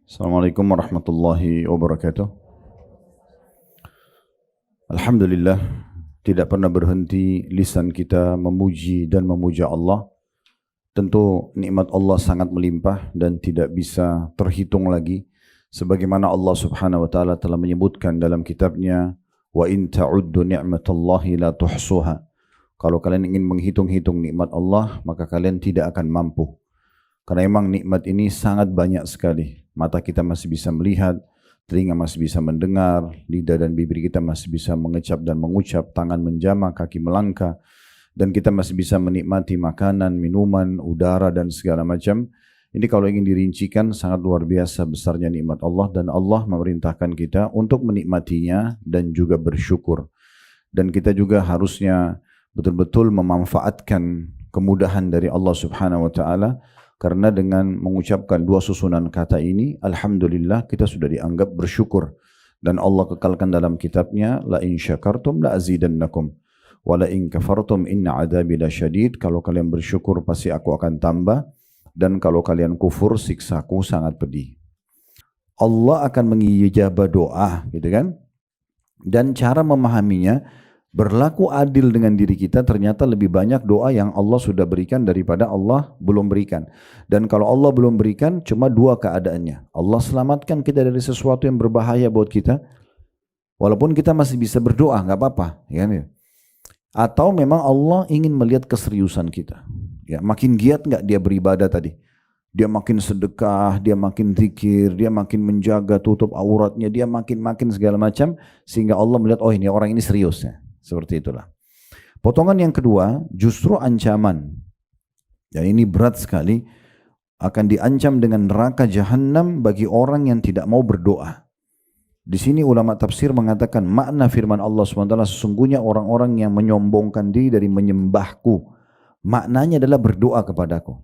Assalamualaikum warahmatullahi wabarakatuh. Alhamdulillah, tidak pernah berhenti lisan kita memuji dan memuja Allah. Tentu nikmat Allah sangat melimpah dan tidak bisa terhitung lagi. Sebagaimana Allah subhanahu wa ta'ala telah menyebutkan dalam kitabnya, wa in ta'uddu ni'matallahi la tuhsuha. Kalau kalian ingin menghitung-hitung nikmat Allah, maka kalian tidak akan mampu. Karena memang nikmat ini sangat banyak sekali. Mata kita masih bisa melihat, telinga masih bisa mendengar, lidah dan bibir kita masih bisa mengecap dan mengucap, tangan menjamah, kaki melangkah, dan kita masih bisa menikmati makanan, minuman, udara dan segala macam. Ini kalau ingin dirincikan sangat luar biasa besarnya nikmat Allah, dan Allah memerintahkan kita untuk menikmatinya dan juga bersyukur. Dan kita juga harusnya betul-betul memanfaatkan kemudahan dari Allah Subhanahu wa taala. Karena dengan mengucapkan dua susunan kata ini, alhamdulillah kita sudah dianggap bersyukur. Dan Allah kekalkan dalam kitabnya, la in syakartum la azidannakum, wa la in kafartum inna adabi lasyadid. Kalau kalian bersyukur pasti aku akan tambah, dan kalau kalian kufur siksaku sangat pedih. Allah akan mengijabah doa, gitu kan? Dan cara memahaminya, berlaku adil dengan diri kita, ternyata lebih banyak doa yang Allah sudah berikan daripada Allah belum berikan. Dan kalau Allah belum berikan, cuma dua keadaannya. Allah selamatkan kita dari sesuatu yang berbahaya buat kita, walaupun kita masih bisa berdoa, nggak apa-apa. Ya. Atau memang Allah ingin melihat keseriusan kita. Ya, makin giat nggak dia beribadah tadi. Dia makin sedekah, dia makin zikir, dia makin menjaga tutup auratnya, dia makin segala macam, sehingga Allah melihat, oh ini orang ini serius ya. Seperti itulah. Potongan yang kedua justru ancaman. Dan ini berat sekali. Akan diancam dengan neraka jahanam bagi orang yang tidak mau berdoa. Di sini ulama tafsir mengatakan makna firman Allah SWT, sesungguhnya orang-orang yang menyombongkan diri dari menyembahku, maknanya adalah berdoa kepadaku.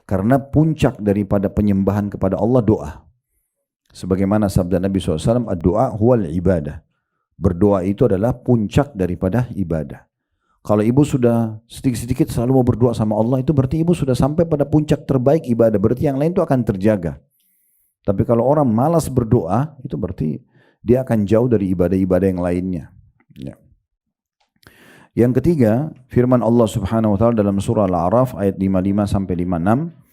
Karena puncak daripada penyembahan kepada Allah doa. Sebagaimana sabda Nabi SAW, ad-doa huwal ibadah. Berdoa itu adalah puncak daripada ibadah. Kalau ibu sudah sedikit-sedikit selalu mau berdoa sama Allah, itu berarti ibu sudah sampai pada puncak terbaik ibadah. Berarti yang lain itu akan terjaga. Tapi kalau orang malas berdoa, itu berarti dia akan jauh dari ibadah-ibadah yang lainnya. Ya. Yang ketiga, firman Allah Subhanahu wa taala dalam surah Al-A'raf ayat 55 sampai 56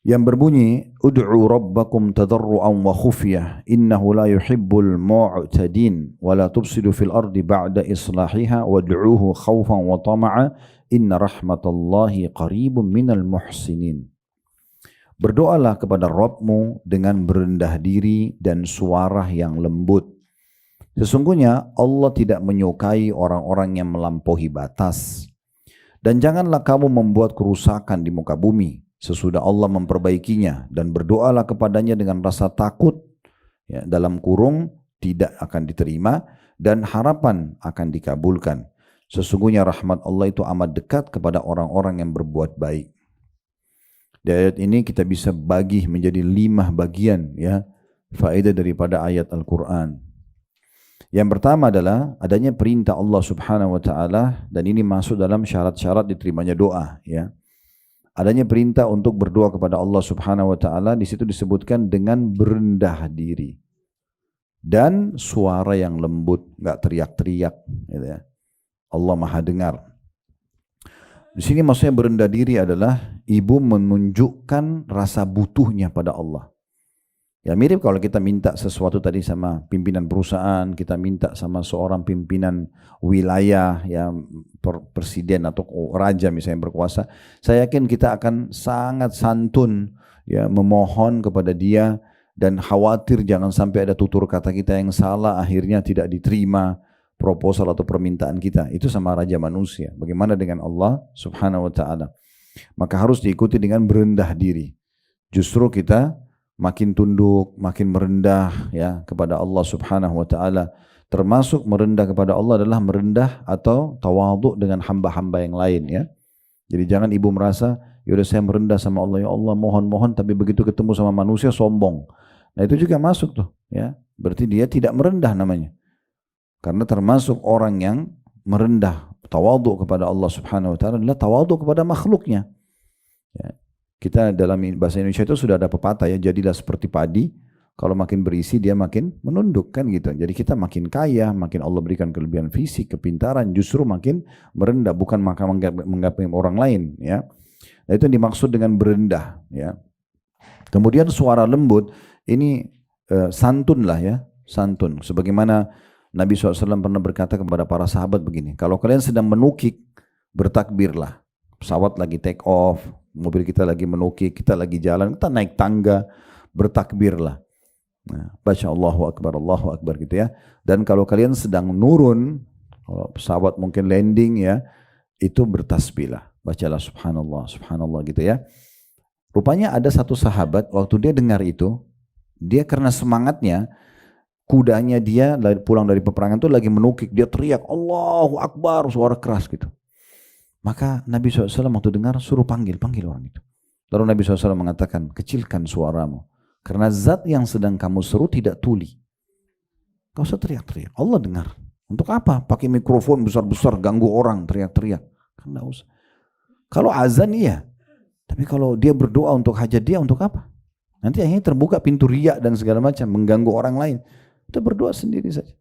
yang berbunyi, ud'u rabbakum tadarru'an wa khufyah innahu la yuhibbul mu'tadin wa la tufsidu fil ardi ba'da islahiha wad'uuhu khawfan wa tama'a inna rahmatallahi qaribun minal muhsinin. Berdoalah kepada Rabbmu dengan berendah diri dan suara yang lembut. Sesungguhnya Allah tidak menyukai orang-orang yang melampaui batas. Dan janganlah kamu membuat kerusakan di muka bumi sesudah Allah memperbaikinya, dan berdoalah kepadanya dengan rasa takut, ya, dalam kurung tidak akan diterima dan harapan akan dikabulkan. Sesungguhnya rahmat Allah itu amat dekat kepada orang-orang yang berbuat baik. Di ayat ini kita bisa bagi menjadi 5 bagian, ya, faedah daripada ayat Al-Quran. Yang pertama adalah adanya perintah Allah Subhanahu wa taala, dan ini masuk dalam syarat-syarat diterimanya doa, ya. Adanya perintah untuk berdoa kepada Allah Subhanahu wa taala, di situ disebutkan dengan berendah diri dan suara yang lembut, enggak teriak-teriak, gitu ya. Allah Maha dengar. Di sini maksudnya berendah diri adalah ibu menunjukkan rasa butuhnya pada Allah. Ya mirip kalau kita minta sesuatu tadi sama pimpinan perusahaan, kita minta sama seorang pimpinan wilayah, ya presiden atau raja misalnya berkuasa, saya yakin kita akan sangat santun, ya, memohon kepada dia, dan khawatir jangan sampai ada tutur kata kita yang salah, akhirnya tidak diterima proposal atau permintaan kita. Itu sama raja manusia. Bagaimana dengan Allah Subhanahu wa taala? Maka harus diikuti dengan berendah diri. Justru kita makin tunduk, makin merendah, ya, kepada Allah Subhanahu wa taala. Termasuk merendah kepada Allah adalah merendah atau tawadhu dengan hamba-hamba yang lain, ya. Jadi jangan ibu merasa, yaudah saya merendah sama Allah, ya Allah mohon-mohon, tapi begitu ketemu sama manusia sombong. Nah itu juga masuk tuh, ya. Berarti dia tidak merendah namanya. Karena termasuk orang yang merendah, tawadhu kepada Allah Subhanahu wa taala adalah tawadhu kepada makhluknya. Ya. Kita dalam bahasa Indonesia itu sudah ada pepatah ya, jadilah seperti padi, kalau makin berisi dia makin menunduk kan gitu. Jadi kita makin kaya, makin Allah berikan kelebihan fisik, kepintaran, justru makin merendah, bukan makan menggapai orang lain ya. Nah, itu yang dimaksud dengan berendah ya. Kemudian suara lembut ini santun lah ya, santun. Sebagaimana Nabi SAW pernah berkata kepada para sahabat begini, kalau kalian sedang menukik, bertakbirlah. Pesawat lagi take off, mobil kita lagi menukik, kita lagi jalan, kita naik tangga, bertakbirlah. Nah, baca Allahu Akbar gitu ya. Dan kalau kalian sedang nurun, kalau pesawat mungkin landing ya, itu bertasbihlah. Bacalah subhanallah, subhanallah gitu ya. Rupanya ada satu sahabat, waktu dia dengar itu, dia karena semangatnya, kudanya dia pulang dari peperangan itu lagi menukik, dia teriak Allahu Akbar, suara keras gitu. Maka Nabi SAW waktu dengar suruh panggil orang itu. Lalu Nabi SAW mengatakan, kecilkan suaramu. Karena zat yang sedang kamu seru tidak tuli. Kau usah teriak-teriak, Allah dengar. Untuk apa? Pakai mikrofon besar-besar, ganggu orang, teriak-teriak. Kan enggak usah. Kalau azan iya. Tapi kalau dia berdoa untuk hajat dia, untuk apa? Nanti akhirnya terbuka pintu riak dan segala macam, mengganggu orang lain. Kita berdoa sendiri saja.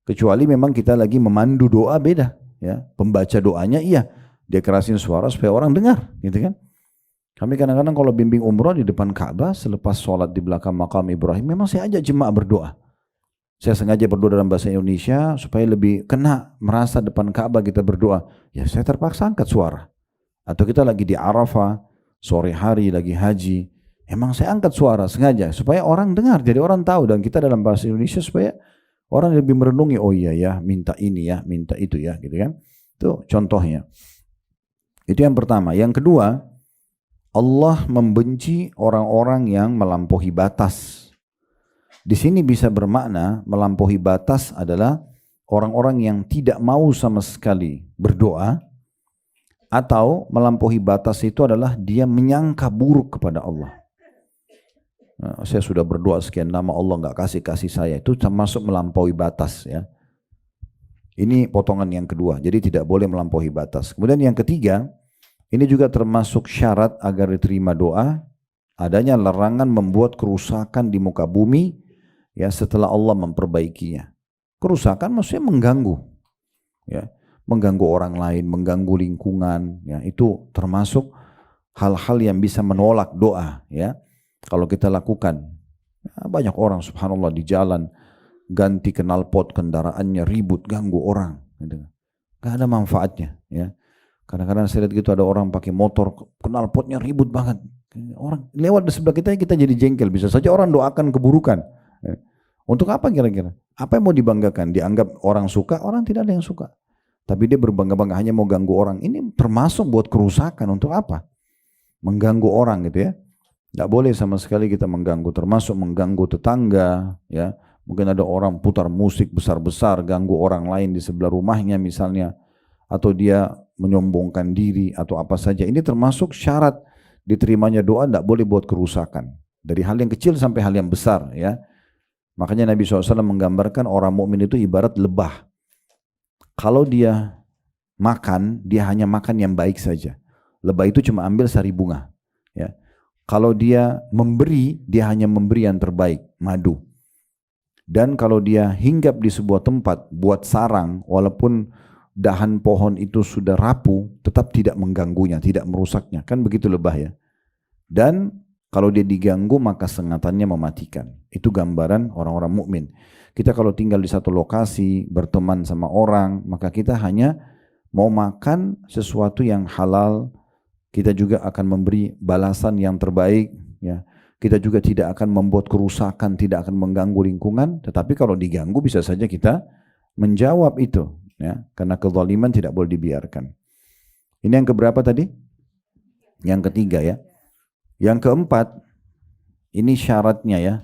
Kecuali memang kita lagi memandu doa beda. Ya, pembaca doanya iya. Dia kerasin suara supaya orang dengar, gitu kan? Kami kadang-kadang kalau bimbing umroh di depan Ka'bah, selepas sholat di belakang makam Ibrahim, memang saya ajak jemaah berdoa. Saya sengaja berdoa dalam bahasa Indonesia supaya lebih kena merasa depan Ka'bah kita berdoa. Ya saya terpaksa angkat suara. Atau kita lagi di Arafah, sore hari lagi haji, emang saya angkat suara sengaja supaya orang dengar, jadi orang tahu. Dan kita dalam bahasa Indonesia supaya orang lebih merenungi, oh iya ya, minta ini ya, minta itu ya, gitu kan? Itu contohnya. Itu yang pertama. Yang kedua, Allah membenci orang-orang yang melampaui batas. Di sini bisa bermakna melampaui batas adalah orang-orang yang tidak mau sama sekali berdoa, atau melampaui batas itu adalah dia menyangka buruk kepada Allah. Nah, saya sudah berdoa sekian lama Allah nggak kasih saya, itu termasuk melampaui batas ya. Ini potongan yang kedua, jadi tidak boleh melampaui batas. Kemudian yang ketiga, ini juga termasuk syarat agar diterima doa, adanya larangan membuat kerusakan di muka bumi ya setelah Allah memperbaikinya. Kerusakan maksudnya mengganggu, ya, mengganggu orang lain, mengganggu lingkungan, ya, itu termasuk hal-hal yang bisa menolak doa, ya. Kalau kita lakukan, ya, banyak orang subhanallah di jalan ganti knalpot kendaraannya, ribut, ganggu orang, gitu. Gak ada manfaatnya, ya. Kadang-kadang saya lihat gitu ada orang pakai motor, knalpotnya ribut banget. Orang lewat di sebelah kita jadi jengkel. Bisa saja orang doakan keburukan. Untuk apa kira-kira? Apa yang mau dibanggakan? Dianggap orang suka, orang tidak ada yang suka. Tapi dia berbangga-bangga hanya mau ganggu orang. Ini termasuk buat kerusakan. Untuk apa? Mengganggu orang gitu ya. Tidak boleh sama sekali kita mengganggu. Termasuk mengganggu tetangga. Ya, mungkin ada orang putar musik besar-besar, ganggu orang lain di sebelah rumahnya misalnya. Atau dia menyombongkan diri atau apa saja. Ini termasuk syarat diterimanya doa, tidak boleh buat kerusakan. Dari hal yang kecil sampai hal yang besar ya. Makanya Nabi SAW menggambarkan orang mukmin itu ibarat lebah. Kalau dia makan, dia hanya makan yang baik saja. Lebah itu cuma ambil sari bunga. Ya. Kalau dia memberi, dia hanya memberi yang terbaik, madu. Dan kalau dia hinggap di sebuah tempat, buat sarang, walaupun dahan pohon itu sudah rapuh, tetap tidak mengganggunya, tidak merusaknya. Kan begitu lebah ya. Dan kalau dia diganggu maka sengatannya mematikan. Itu gambaran orang-orang mukmin. Kita kalau tinggal di satu lokasi, berteman sama orang, maka kita hanya mau makan sesuatu yang halal. Kita juga akan memberi balasan yang terbaik. Ya. Kita juga tidak akan membuat kerusakan, tidak akan mengganggu lingkungan. Tetapi kalau diganggu bisa saja kita menjawab itu. Ya. Karena kezaliman tidak boleh dibiarkan. Ini yang keberapa tadi? Yang ketiga ya. Yang keempat, ini syaratnya ya,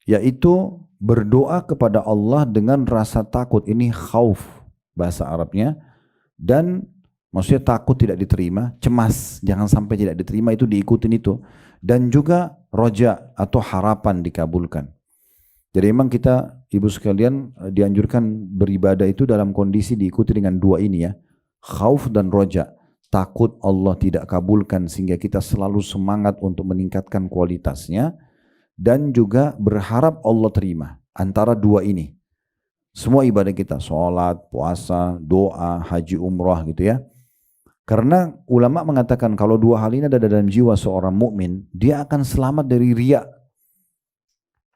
yaitu berdoa kepada Allah dengan rasa takut. Ini khauf bahasa Arabnya. Dan maksudnya takut tidak diterima, cemas jangan sampai tidak diterima, itu diikutin itu. Dan juga roja atau harapan dikabulkan. Jadi memang kita ibu sekalian dianjurkan beribadah itu dalam kondisi diikuti dengan dua ini ya, khauf dan roja. takut Allah tidak kabulkan sehingga kita selalu semangat untuk meningkatkan kualitasnya, dan juga berharap Allah terima. Antara dua ini semua ibadah kita, sholat, puasa, doa, haji, umrah gitu ya. Karena ulama mengatakan kalau dua hal ini ada dalam jiwa seorang mukmin, dia akan selamat dari riya.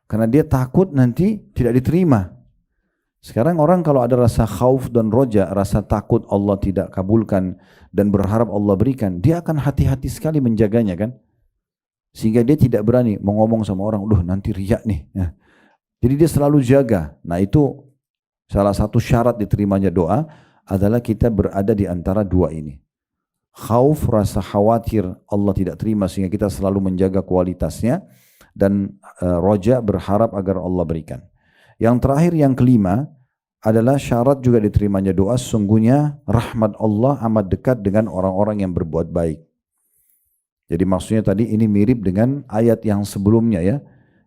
Karena dia takut nanti tidak diterima. Sekarang orang kalau ada rasa khauf dan roja, rasa takut Allah tidak kabulkan dan berharap Allah berikan, dia akan hati-hati sekali menjaganya kan. Sehingga dia tidak berani mau ngomong sama orang, nanti riak nih. Nah, jadi dia selalu jaga. Nah itu salah satu syarat diterimanya doa adalah kita berada di antara dua ini. Khauf, rasa khawatir Allah tidak terima sehingga kita selalu menjaga kualitasnya, dan roja, berharap agar Allah berikan. Yang terakhir, yang kelima adalah syarat juga diterimanya doa, sesungguhnya rahmat Allah amat dekat dengan orang-orang yang berbuat baik. Jadi maksudnya tadi ini mirip dengan ayat yang sebelumnya ya.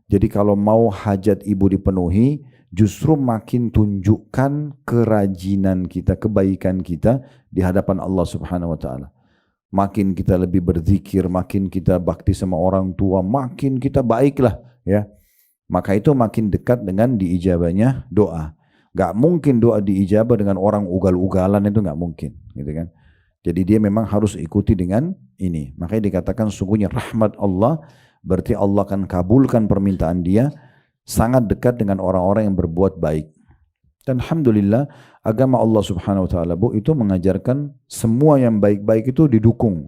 Jadi kalau mau hajat ibu dipenuhi, justru makin tunjukkan kerajinan kita, kebaikan kita di hadapan Allah Subhanahu wa taala. Makin kita lebih berzikir, makin kita bakti sama orang tua, makin kita baiklah ya. Maka itu makin dekat dengan diijabahnya doa. Gak mungkin doa diijabah dengan orang ugal-ugalan, itu gak mungkin gitu kan. Jadi dia memang harus ikuti dengan ini. Makanya dikatakan sungguhnya rahmat Allah, berarti Allah akan kabulkan permintaan dia, sangat dekat dengan orang-orang yang berbuat baik. Dan alhamdulillah agama Allah Subhanahu wa taala itu mengajarkan semua yang baik-baik itu didukung.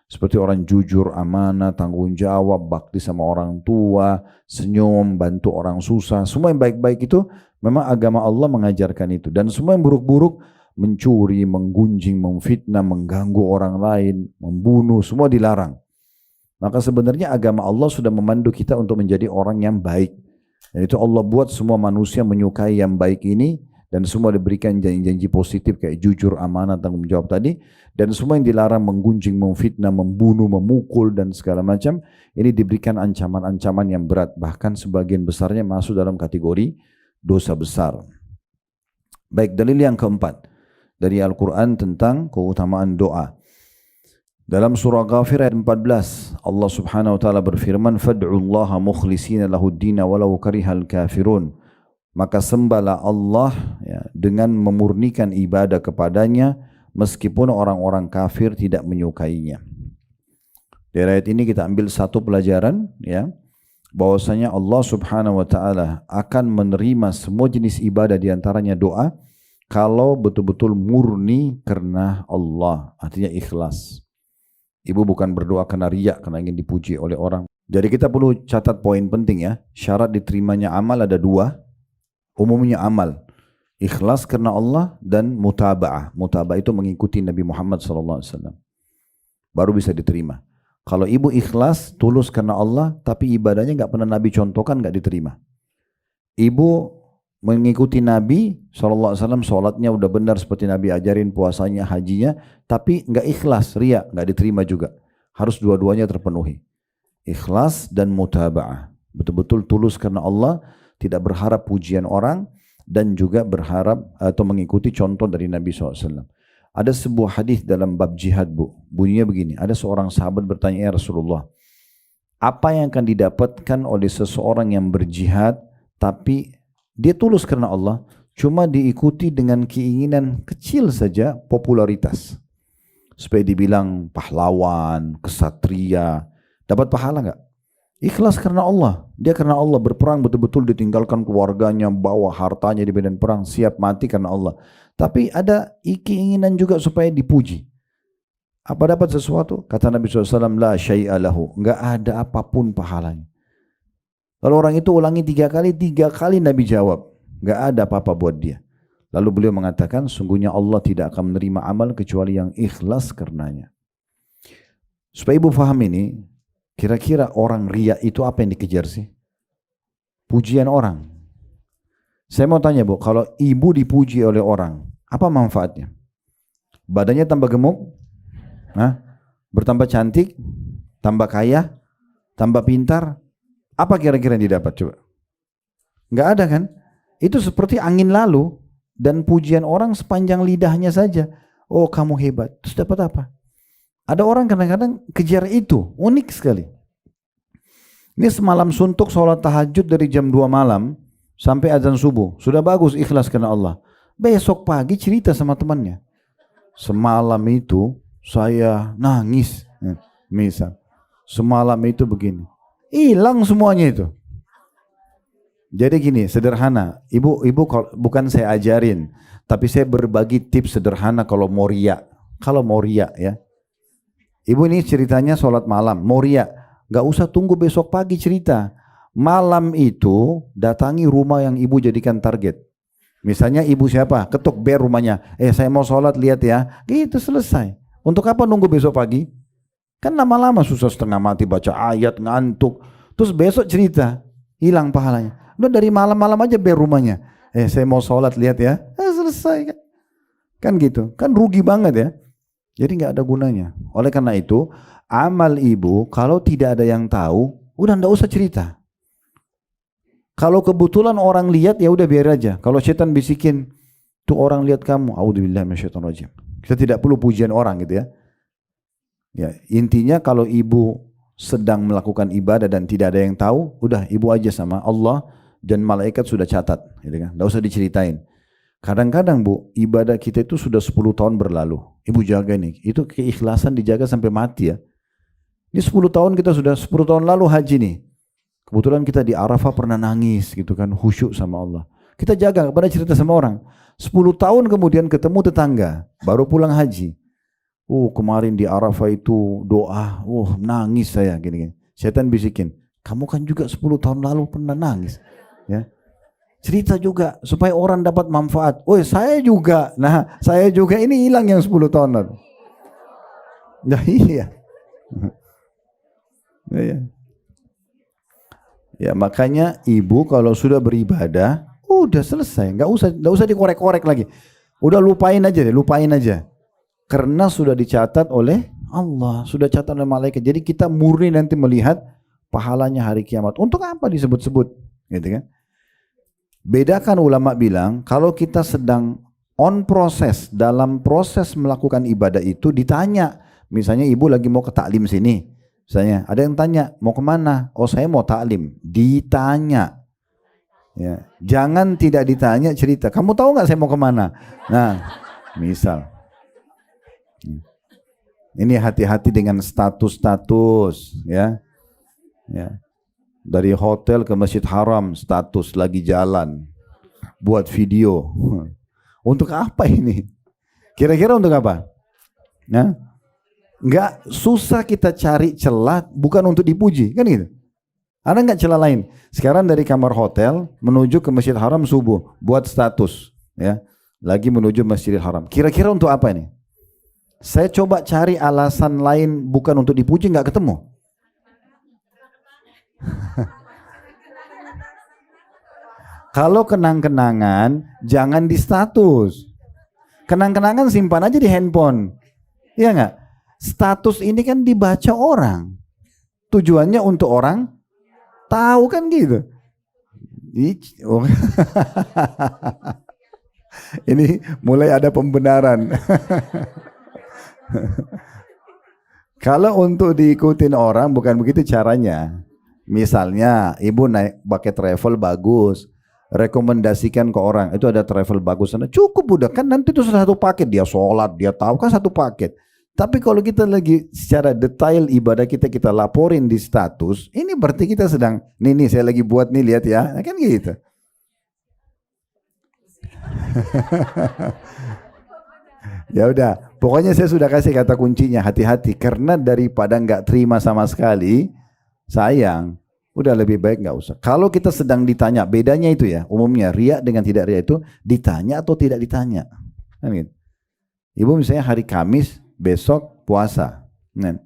Seperti orang jujur, amanah, tanggung jawab, bakti sama orang tua, senyum, bantu orang susah. Semua yang baik-baik itu memang agama Allah mengajarkan itu. Dan semua yang buruk-buruk, mencuri, menggunjing, memfitnah, mengganggu orang lain, membunuh, semua dilarang. Maka sebenarnya agama Allah sudah memandu kita untuk menjadi orang yang baik. Dan itu Allah buat semua manusia menyukai yang baik ini, dan semua diberikan janji-janji positif kayak jujur, amanah, tanggung jawab tadi. Dan semua yang dilarang, menggunjing, memfitnah, membunuh, memukul, dan segala macam, ini diberikan ancaman-ancaman yang berat. Bahkan sebagian besarnya masuk dalam kategori dosa besar. Baik, dalil yang keempat dari Al-Quran tentang keutamaan doa. Dalam surah Ghafir ayat 14, Allah Subhanahu wa taala berfirman, "Fad'ullaha mukhlishina lahud-dina walau karihal kafirun." Maka sembahlah Allah ya, dengan memurnikan ibadah kepadanya meskipun orang-orang kafir tidak menyukainya. Dari ayat ini kita ambil satu pelajaran ya, bahwasanya Allah Subhanahu wa taala akan menerima semua jenis ibadah, di antaranya doa, kalau betul-betul murni karena Allah, artinya ikhlas. Ibu bukan berdoa karena riya, karena ingin dipuji oleh orang. Jadi kita perlu catat poin penting ya. Syarat diterimanya amal ada dua. Umumnya amal, ikhlas karena Allah, dan mutaba'ah. Mutaba'ah itu mengikuti Nabi Muhammad SAW. Baru bisa diterima. Kalau ibu ikhlas, tulus karena Allah, tapi ibadahnya nggak pernah Nabi contohkan, nggak diterima. Ibu mengikuti Nabi SAW, sholatnya udah benar seperti Nabi ajarin, puasanya, hajinya, tapi nggak ikhlas, riya, nggak diterima juga. Harus dua-duanya terpenuhi. Ikhlas dan mutaba'ah. Betul-betul tulus karena Allah, tidak berharap pujian orang, dan juga berharap atau mengikuti contoh dari Nabi SAW. Ada sebuah hadis dalam bab jihad, Bu. Bunyinya begini, ada seorang sahabat bertanya, "Ya Rasulullah, apa yang akan didapatkan oleh seseorang yang berjihad tapi dia tulus karena Allah, cuma diikuti dengan keinginan kecil saja, popularitas, supaya dibilang pahlawan, kesatria, dapat pahala enggak? Ikhlas karena Allah, dia karena Allah berperang betul-betul, ditinggalkan keluarganya, bawa hartanya di medan perang, siap mati karena Allah. Tapi ada keinginan juga supaya dipuji. Apa dapat sesuatu? Kata Nabi SAW, la syai'a lahu, enggak ada apapun pahalanya. Lalu orang itu ulangi tiga kali Nabi jawab, enggak ada apa-apa buat dia. Lalu beliau mengatakan, sungguhnya Allah tidak akan menerima amal kecuali yang ikhlas karenanya. Supaya ibu faham ini, kira-kira orang riya itu apa yang dikejar sih? Pujian orang. Saya mau tanya, Bu, kalau ibu dipuji oleh orang, apa manfaatnya? Badannya tambah gemuk? Bertambah cantik? Tambah kaya? Tambah pintar? Apa kira-kira yang didapat? Coba. Enggak ada kan? Itu seperti angin lalu, dan pujian orang sepanjang lidahnya saja. Oh, kamu hebat. Terus dapat apa? Ada orang kadang-kadang kejar itu, unik sekali. Ini semalam suntuk sholat tahajud dari jam 2 malam sampai azan subuh. Sudah bagus ikhlas karena Allah. Besok pagi cerita sama temannya. Semalam itu saya nangis. Misal. Semalam itu begini. Hilang semuanya itu. Jadi gini, sederhana. Ibu bukan saya ajarin, tapi saya berbagi tips sederhana kalau mau riya. Kalau mau riya ya. Ibu ini ceritanya sholat malam, mau riya. Gak usah tunggu besok pagi cerita. Malam itu datangi rumah yang ibu jadikan target. Misalnya ibu siapa? Ketuk bel rumahnya. Saya mau sholat, lihat ya. Gitu selesai. Untuk apa nunggu besok pagi? Kan lama-lama susah setengah mati baca ayat, ngantuk. Terus besok cerita, hilang pahalanya. Udah dari malam-malam aja bel rumahnya. Saya mau sholat, lihat ya. Selesai kan. Kan gitu. Kan rugi banget ya. Jadi nggak ada gunanya. Oleh karena itu, amal ibu kalau tidak ada yang tahu, udah nggak usah cerita. Kalau kebetulan orang lihat ya udah biar aja. Kalau setan bisikin, tuh orang lihat kamu, auzubillahi minasyaitonirrajim. Kita tidak perlu pujian orang gitu ya. Ya, intinya kalau ibu sedang melakukan ibadah dan tidak ada yang tahu, udah ibu aja sama Allah dan malaikat sudah catat, gitu kan. Nggak usah diceritain. Kadang-kadang Bu, ibadah kita itu sudah 10 tahun berlalu. Ibu jaga nih, itu keikhlasan dijaga sampai mati ya. Ini 10 tahun kita sudah 10 tahun lalu haji nih. Kebetulan kita di Arafah pernah nangis gitu kan, khusyuk sama Allah. Kita jaga, pada cerita sama orang. 10 tahun kemudian ketemu tetangga, baru pulang haji. Kemarin di Arafah itu doa, nangis saya gini-gini. Setan bisikin, kamu kan juga 10 tahun lalu pernah nangis. Ya. Cerita juga supaya orang dapat manfaat. Saya juga. Nah, saya juga ini hilang yang 10 tahun lalu. Nah, iya. Ya, makanya ibu kalau sudah beribadah, udah selesai, nggak usah dikorek-korek lagi. Udah lupain aja. Karena sudah dicatat oleh Allah, sudah catat oleh malaikat. Jadi kita murni nanti melihat pahalanya hari kiamat. Untuk apa disebut-sebut? Gitu kan? Bedakan ulama bilang, kalau kita sedang on proses, dalam proses melakukan ibadah itu ditanya. Misalnya ibu lagi mau ke taklim sini. Misalnya ada yang tanya, mau kemana? Saya mau taklim. Ditanya. Ya. Jangan tidak ditanya, cerita. Kamu tahu nggak saya mau kemana? Nah, misal. Ini hati-hati dengan status-status. Ya. Dari hotel ke Masjid Haram, status lagi jalan, buat video. Untuk apa ini? Kira-kira untuk apa? Nah, nggak susah kita cari celah, bukan untuk dipuji, kan gitu. Ada nggak celah lain? Sekarang dari kamar hotel menuju ke Masjid Haram subuh, buat status, ya, lagi menuju Masjidil Haram. Kira-kira untuk apa ini? Saya coba cari alasan lain bukan untuk dipuji, nggak ketemu. Kalau kenang-kenangan jangan di status. Kenang-kenangan simpan aja di handphone. Iya nggak? Status ini kan dibaca orang. Tujuannya untuk orang tahu kan gitu. Ini mulai ada pembenaran. Kalau untuk diikutin orang bukan begitu caranya. Misalnya ibu naik pakai travel bagus, rekomendasikan ke orang, itu ada travel bagus sana, cukup udah kan, nanti itu satu paket, dia sholat, dia tahu kan satu paket. Tapi kalau kita lagi secara detail ibadah kita laporin di status, ini berarti kita sedang, nih saya lagi buat nih, lihat ya, kan gitu. Ya udah, pokoknya saya sudah kasih kata kuncinya, hati-hati, karena daripada nggak terima sama sekali, sayang, udah lebih baik nggak usah. Kalau kita sedang ditanya, bedanya itu ya, umumnya riya dengan tidak riya itu ditanya atau tidak ditanya. Kan gitu. Ibu misalnya hari Kamis, besok puasa. Nah,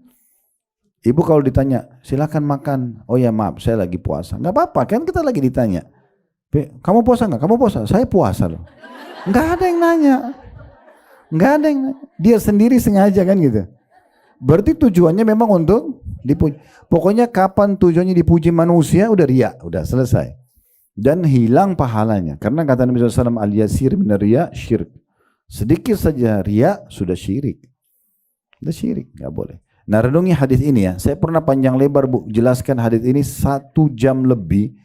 ibu kalau ditanya, silakan makan. Oh ya maaf, saya lagi puasa. Nggak apa-apa, kan kita lagi ditanya. Kamu puasa nggak? Kamu puasa? Saya puasa loh. Nggak ada yang nanya. Nggak ada yang nanya. Dia sendiri sengaja kan gitu. Berarti tujuannya memang untuk dipuji. Pokoknya kapan tujuannya dipuji manusia, udah riya, udah selesai. Dan hilang pahalanya. Karena kata Nabi SAW, al-yasir min riya syirik. Sedikit saja riya sudah syirik. Itu syirik, nggak boleh. Nah, renungi hadis ini ya. Saya pernah panjang lebar Bu jelaskan hadis ini 1 jam lebih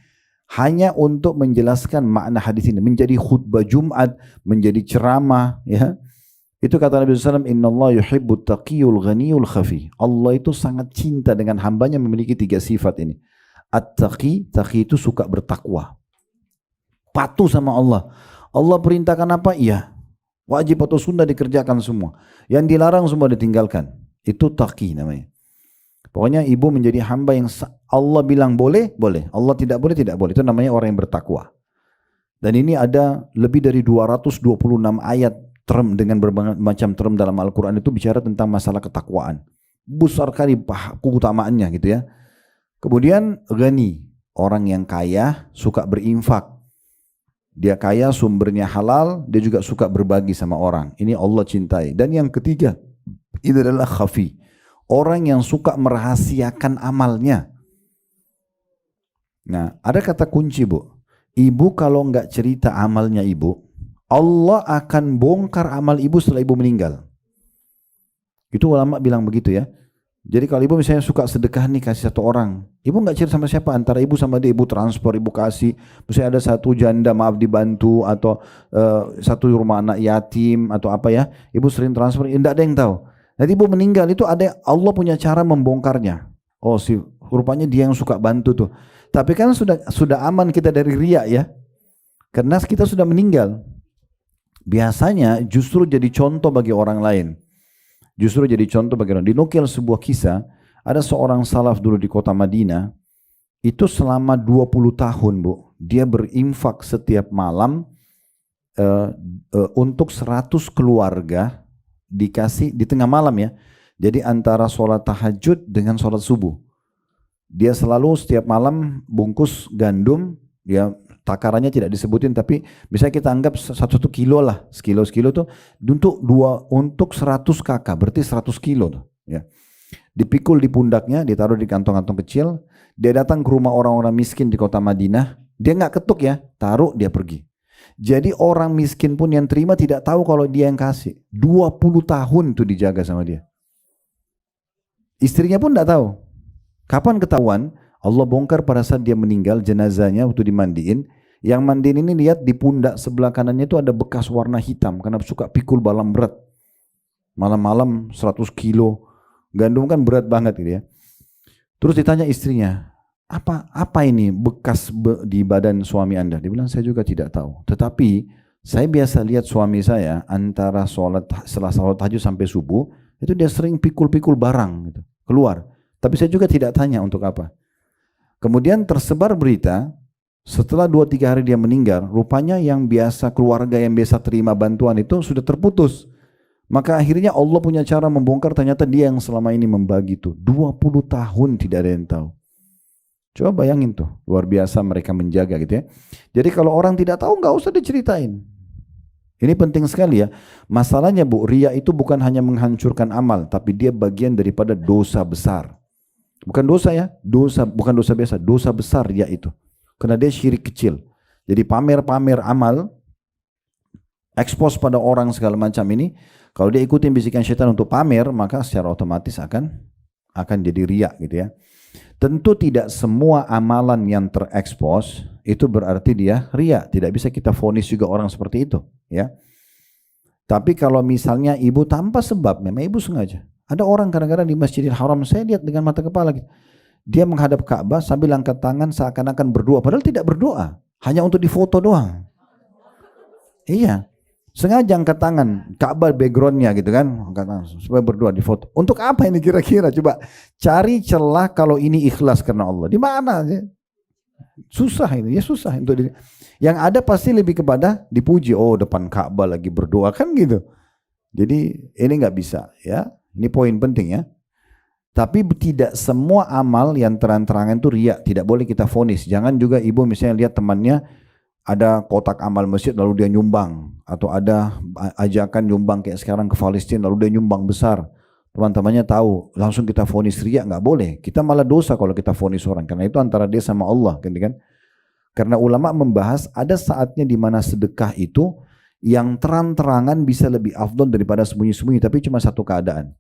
hanya untuk menjelaskan makna hadis ini, menjadi khutbah Jumat, menjadi ceramah ya. Itu kata Nabi SAW, Inna Allah yuhibbut taqiyul ghaniyul khafi. Allah itu sangat cinta dengan hambanya memiliki 3 sifat ini. At-taqi, taqi itu suka bertakwa. Patuh sama Allah. Allah perintahkan apa? Iya. Wajib atau sunnah dikerjakan semua. Yang dilarang semua ditinggalkan. Itu taqi namanya. Pokoknya ibu menjadi hamba yang Allah bilang boleh, boleh. Allah tidak boleh, tidak boleh. Itu namanya orang yang bertakwa. Dan ini ada lebih dari 226 ayat term dengan berbagai macam term dalam Al-Quran itu bicara tentang masalah ketakwaan. Besar kali keutamaannya gitu ya. Kemudian ghani, orang yang kaya suka berinfak. Dia kaya, sumbernya halal, dia juga suka berbagi sama orang. Ini Allah cintai. Dan yang ketiga, itu adalah khafi. Orang yang suka merahasiakan amalnya. Nah, ada kata kunci Bu. Ibu kalau nggak cerita amalnya ibu, Allah akan bongkar amal ibu setelah ibu meninggal. Itu ulama bilang begitu ya. Jadi kalau ibu misalnya suka sedekah nih kasih 1 orang, ibu nggak cerita sama siapa, antara ibu sama dia, ibu transfer, ibu kasih. Misalnya ada 1 janda maaf dibantu atau 1 rumah anak yatim atau apa ya, ibu sering transfer, tidak ada yang tahu. Nanti ibu meninggal itu ada Allah punya cara membongkarnya. Oh rupanya dia yang suka bantu tuh. Tapi kan sudah aman kita dari riya ya, karena kita sudah meninggal. Biasanya justru jadi contoh bagi orang lain. Justru jadi contoh bagi orang. Dinukil sebuah kisah, ada seorang salaf dulu di kota Madinah, itu selama 20 tahun Bu, dia berinfak setiap malam untuk 100 keluarga, dikasih di tengah malam ya. Jadi antara sholat tahajud dengan sholat subuh. Dia selalu setiap malam bungkus gandum, ya takarannya tidak disebutin, tapi bisa kita anggap 1 kilo lah, sekilo tuh untuk 100 kakak, berarti 100 kilo tuh, ya. Dipikul di pundaknya, ditaruh di kantong-kantong kecil. Dia datang ke rumah orang-orang miskin di kota Madinah, dia nggak ketuk ya, taruh dia pergi. Jadi orang miskin pun yang terima tidak tahu kalau dia yang kasih. 20 tahun tuh dijaga sama dia. Istrinya pun tidak tahu. Kapan ketahuan? Allah bongkar pada saat dia meninggal, jenazahnya waktu dimandiin. Yang mandiin ini lihat di pundak sebelah kanannya itu ada bekas warna hitam karena suka pikul balam berat. Malam-malam 100 kilo. Gandum kan berat banget gitu ya. Terus ditanya istrinya, apa ini bekas di badan suami Anda? Dia bilang, saya juga tidak tahu. Tetapi saya biasa lihat suami saya antara setelah sholat tahajud sampai subuh, itu dia sering pikul-pikul barang gitu, keluar. Tapi saya juga tidak tanya untuk apa. Kemudian tersebar berita, setelah 2-3 hari dia meninggal, rupanya yang biasa keluarga yang biasa terima bantuan itu sudah terputus. Maka akhirnya Allah punya cara membongkar, ternyata dia yang selama ini membagi itu. 20 tahun tidak ada yang tahu. Coba bayangin tuh, luar biasa mereka menjaga gitu ya. Jadi kalau orang tidak tahu nggak usah diceritain. Ini penting sekali ya. Masalahnya Bu, riya itu bukan hanya menghancurkan amal, tapi dia bagian daripada dosa besar. Bukan dosa ya, bukan dosa biasa, dosa besar riya itu. Karena dia syirik kecil. Jadi pamer-pamer amal, expose pada orang segala macam ini, kalau dia ikutin bisikan syaitan untuk pamer, maka secara otomatis akan jadi riya gitu ya. Tentu tidak semua amalan yang terekspos itu berarti dia riya. Tidak bisa kita vonis juga orang seperti itu ya. Tapi kalau misalnya ibu tanpa sebab, memang ibu sengaja. Ada orang kadang-kadang di Masjidil Haram, saya lihat dengan mata kepala gitu. Dia menghadap Ka'bah sambil angkat tangan seakan-akan berdoa, padahal tidak berdoa, hanya untuk difoto doang. Iya, sengaja angkat tangan, Ka'bah backgroundnya gitu kan, angkat tangan supaya berdoa di foto. Untuk apa ini kira-kira? Coba cari celah kalau ini ikhlas karena Allah. Di mana? Susah ini, ya susah untuk yang ada pasti lebih kepada dipuji. Oh, depan Ka'bah lagi berdoa kan gitu. Jadi ini nggak bisa ya. Ini poin penting ya. Tapi tidak semua amal yang terang-terangan itu riya, tidak boleh kita vonis. Jangan juga ibu misalnya lihat temannya ada kotak amal masjid lalu dia nyumbang, atau ada ajakan nyumbang kayak sekarang ke Palestina lalu dia nyumbang besar. Teman-temannya tahu, langsung kita vonis riya, nggak boleh. Kita malah dosa kalau kita vonis orang, karena itu antara dia sama Allah kan. Karena ulama membahas ada saatnya di mana sedekah itu yang terang-terangan bisa lebih afdol daripada sembunyi-sembunyi, tapi cuma satu keadaan.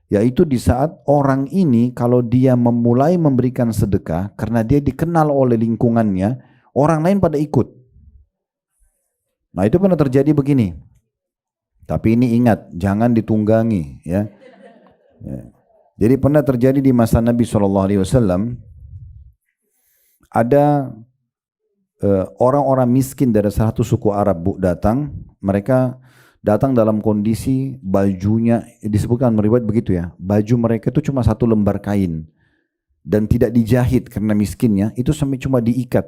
Yaitu di saat orang ini kalau dia memulai memberikan sedekah karena dia dikenal oleh lingkungannya, orang lain pada ikut. Nah itu pernah terjadi begini. Tapi ini ingat, jangan ditunggangi ya. Jadi pernah terjadi di masa Nabi SAW, ada orang-orang miskin dari satu suku Arab datang. Mereka datang dalam kondisi bajunya, disebutkan meriwayat begitu ya, baju mereka itu cuma satu lembar kain dan tidak dijahit karena miskinnya, itu sampai cuma diikat.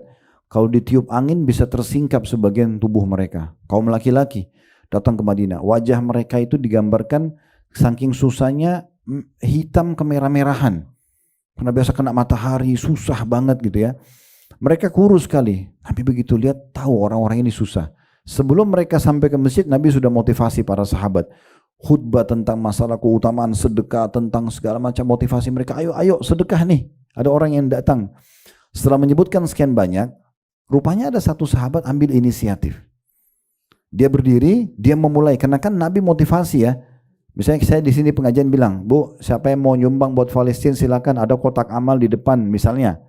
Kalau ditiup angin bisa tersingkap sebagian tubuh mereka. Kaum laki-laki datang ke Madinah, wajah mereka itu digambarkan saking susahnya hitam kemerah-merahan karena biasa kena matahari, susah banget gitu ya. Mereka kurus sekali. Nabi begitu lihat, tahu orang-orang ini susah. Sebelum mereka sampai ke masjid, Nabi sudah motivasi para sahabat. Khutbah tentang masalah keutamaan sedekah, tentang segala macam motivasi mereka. Ayo, ayo sedekah nih. Ada orang yang datang. Setelah menyebutkan sekian banyak, rupanya ada satu sahabat ambil inisiatif. Dia berdiri, dia memulai. Karena kan Nabi motivasi ya. Misalnya saya di sini pengajian bilang, Bu, siapa yang mau nyumbang buat Palestina silakan, ada kotak amal di depan misalnya.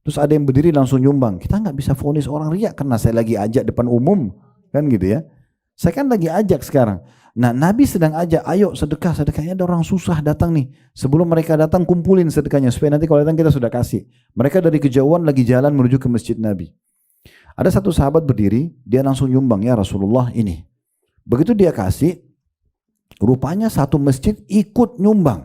Terus ada yang berdiri langsung nyumbang. Kita nggak bisa vonis orang riak karena saya lagi ajak depan umum, kan gitu ya. Saya kan lagi ajak sekarang. Nah Nabi sedang ajak, ayo sedekah, sedekahnya ada orang susah datang nih. Sebelum mereka datang kumpulin sedekahnya supaya nanti kalau datang kita sudah kasih. Mereka dari kejauhan lagi jalan menuju ke masjid Nabi. Ada satu sahabat berdiri, dia langsung nyumbang, ya Rasulullah ini. Begitu dia kasih, rupanya satu masjid ikut nyumbang.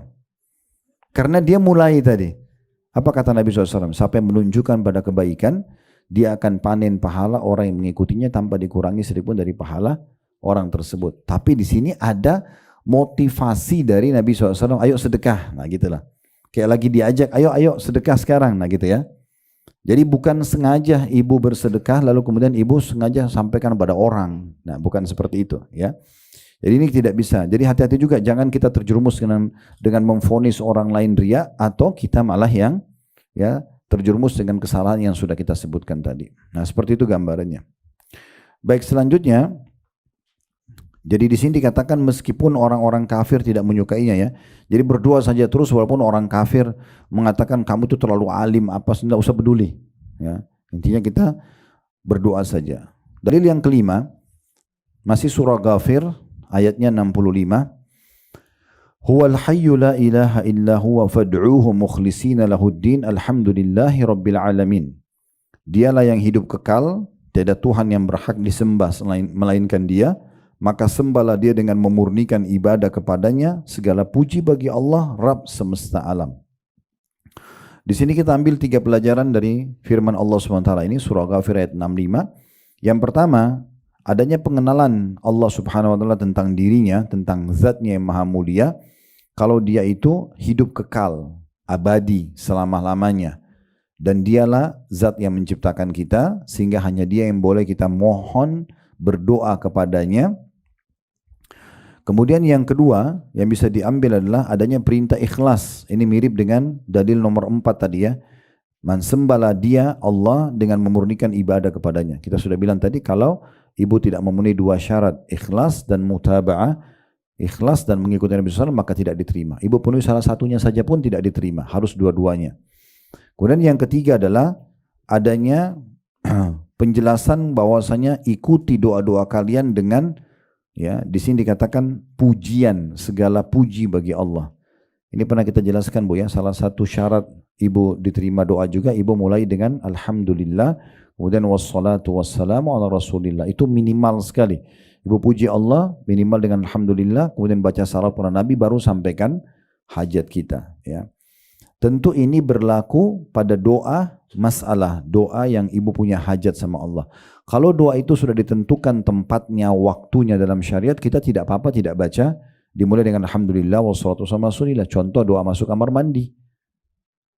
Karena dia mulai tadi. Apa kata Nabi SAW? Siapa yang menunjukkan pada kebaikan, dia akan panen pahala orang yang mengikutinya tanpa dikurangi sedikitpun dari pahala orang tersebut. Tapi di sini ada motivasi dari Nabi SAW. Ayo sedekah. Nah gitulah. Kayak lagi diajak, ayo sedekah sekarang. Nah gitu ya. Jadi bukan sengaja ibu bersedekah lalu kemudian ibu sengaja sampaikan pada orang. Nah bukan seperti itu ya. Jadi ini tidak bisa. Jadi hati-hati juga, jangan kita terjerumus dengan memvonis orang lain riya, atau kita malah yang ya terjerumus dengan kesalahan yang sudah kita sebutkan tadi. Nah seperti itu gambarannya. Baik, selanjutnya, jadi di sini dikatakan meskipun orang-orang kafir tidak menyukainya ya. Jadi berdoa saja terus walaupun orang kafir mengatakan kamu itu terlalu alim, apa tidak usah peduli. Ya, intinya kita berdoa saja. Dalil yang kelima, masih surah Ghafir ayatnya 65. Huwal hayyu la ilaha illa huwa fad'uuhu mukhlishina lahuddin alhamdulillahi rabbil alamin. Dialah yang hidup kekal, tiada Tuhan yang berhak disembah melainkan Dia, maka sembahlah Dia dengan memurnikan ibadah kepadanya, segala puji bagi Allah Rabb semesta alam. Di sini kita ambil 3 pelajaran dari firman Allah SWT ini, surah Ghafir ayat 65. Yang pertama, adanya pengenalan Allah Subhanahu wa taala tentang dirinya, tentang zatnya yang maha mulia, kalau dia itu hidup kekal, abadi selama-lamanya, dan dialah zat yang menciptakan kita sehingga hanya dia yang boleh kita mohon berdoa kepadanya. Kemudian yang kedua yang bisa diambil adalah adanya perintah ikhlas. Ini mirip dengan dalil nomor 4 tadi ya. Sembahlah dia Allah dengan memurnikan ibadah kepadanya. Kita sudah bilang tadi kalau ibu tidak memenuhi 2 syarat, ikhlas dan mutaba'ah, ikhlas dan mengikuti Nabi SAW, maka tidak diterima. Ibu penuhi salah satunya saja pun tidak diterima, harus dua-duanya. Kemudian yang ketiga adalah adanya penjelasan bahwasanya ikuti doa-doa kalian dengan, ya, di sini dikatakan pujian, segala puji bagi Allah. Ini pernah kita jelaskan Bu ya, salah satu syarat ibu diterima doa juga, ibu mulai dengan alhamdulillah, kemudian wassalatu wassalamu ala rasulillah. Itu minimal sekali. Ibu puji Allah minimal dengan alhamdulillah, kemudian baca salawat para nabi, baru sampaikan hajat kita ya. Tentu ini berlaku pada doa masalah, doa yang ibu punya hajat sama Allah. Kalau doa itu sudah ditentukan tempatnya, waktunya dalam syariat, kita tidak apa-apa tidak baca, dimulai dengan alhamdulillah wassalatu wassalamu ala rasulillah. Contoh doa masuk kamar mandi.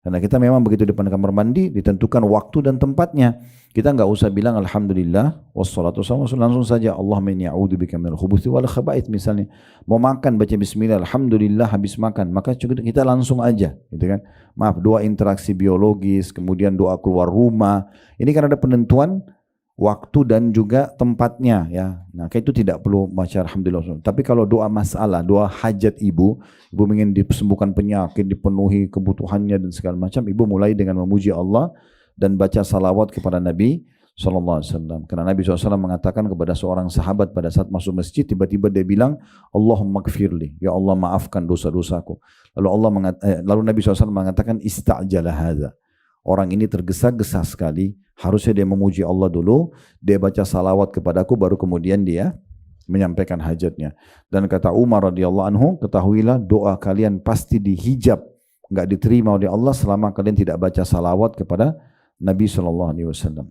Karena kita memang begitu depan kamar mandi ditentukan waktu dan tempatnya. Kita enggak usah bilang alhamdulillah wassalatu wassalamu langsung saja Allahumma inni a'udzubika minal khubuthi wal khaba'ith misalnya. Mau makan baca bismillah alhamdulillah habis makan, maka kita langsung aja gitu kan. Maaf, doa interaksi biologis, kemudian doa keluar rumah. Ini kan ada penentuan waktu dan juga tempatnya ya. Nah, kayak itu tidak perlu baca alhamdulillah. Tapi kalau doa masalah, doa hajat ibu ingin disembuhkan penyakit, dipenuhi kebutuhannya dan segala macam, ibu mulai dengan memuji Allah dan baca salawat kepada Nabi SAW. Karena Nabi SAW mengatakan kepada seorang sahabat pada saat masuk masjid, tiba-tiba dia bilang, Allahumma gfirli, ya Allah maafkan dosa-dosaku. Lalu Nabi SAW mengatakan, ista'jala hadha. Orang ini tergesa-gesa sekali, harusnya dia memuji Allah dulu, dia baca salawat kepadaku, baru kemudian dia menyampaikan hajatnya. Dan kata Umar radhiyallahu anhu, ketahuilah doa kalian pasti dihijab, enggak diterima oleh Allah selama kalian tidak baca salawat kepada Nabi SAW.